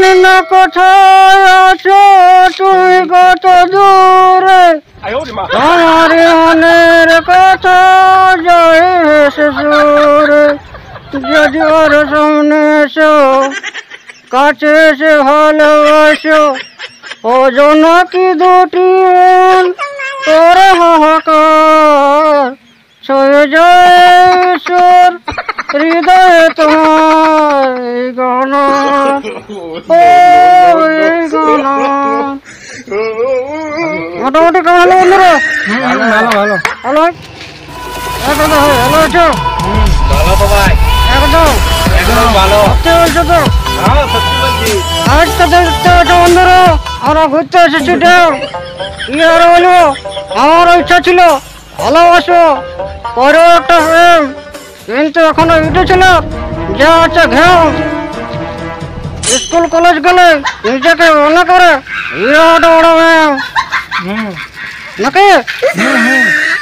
না কোথায় আছো তুই কত দূরে, আমার মনের কথা যায় ভেসে সুরে। যদি ওর সামনে এসো, কাছে এসে ভালোবাসো, ও জনকি দুটি মন তোরে হাহাকার, ছয়ে যায় সুর হৃদয়ে তোমার এই গান, ও এই গান। মোটামুটি কেমন হলো বন্ধুরা? ভালো ভালো ভালো একদম ভালো আছো? ভালো তো ভাই, একদম একদম ভালো। সত্যি বলছো তো? হ্যাঁ সত্যি বলছি। আজকে দেখতে পাচ্ছো বন্ধুরা, আমরা ঘুরতে এসেছি ড্যাম। কি আর বলবো, আমার ইচ্ছা ছিল ভালোবাসো করো একটা প্রেম, কিন্তু এখনো উঠেছিল যা আছে ঘেম। স্কুল কলেজ গেলে নিজেকে মনে করে বিরাট বড় ম্যাম নাকি,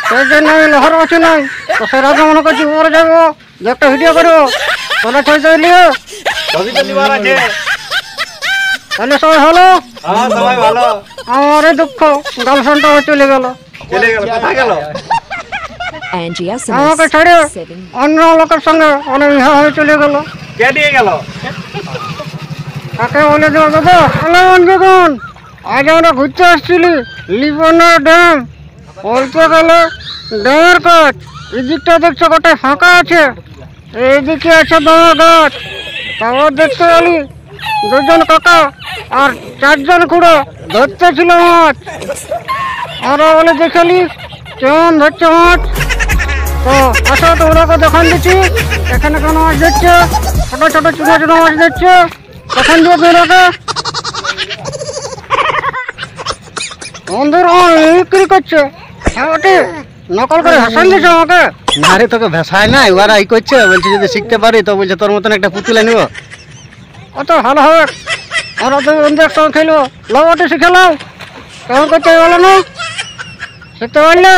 সেই জন্য আমি লোহার আছি নাই, তো সেরা মনে করছি উপরে যাবো, যে একটা ভিডিও করবো, তোরা ছয় নিয়ে ছবি তো নিবার আছে। তাহলে সবাই হলো। হ্যাঁ সবাই ভালো। আমার এই দুঃখ গার্লফ্রেন্ডটা চলে গেল, চলে গেল, কোথায় গেল? আমাকে ছেড়ে অন্য লোকের সঙ্গে অনেক ইহা হয়ে চলে গেল। কে নিয়ে গেল? তাকে বলে দেবো দাদা দেখুন, আজ আমরা ঘুরতে আসছিলি লিপনা ড্যাম, বলতে গেলে ড্যামের কাজ এদিকটা দেখছো গোটায় ফাঁকা আছে, এইদিকে আছে দামের গাছ। তারপর দেখতে গেলি দুজন কাকা আর চারজন খুঁড়ো ধরতে ছিল মাছ, আমরা বলে দেখালি কেমন ধরছে মাছ। তো আসো তোমরাকে দেখান দিচ্ছি এখানে কেন মাছ ধরছে, ছোট ছোট ছোট ছোট মাছ ধরছে, তখন দিয়ে তোমরাকে বন্ধুরা বিক্রি করছে। হ্যাঁ ওটি নকল করে হাসান দিচ্ছে আমাকে। না রে, তোকে ভেসায় না, ওরা এই করছে, বলছে যদি শিখতে পারি তো বলছে তোর মতন একটা পুতুলে নিব। কত ভালো হবে, আমরা তো বন্ধু একসঙ্গে খেলবো, লাভ ওটি শিখে নাও, কেমন করতে বলো না, শিখতে পারলে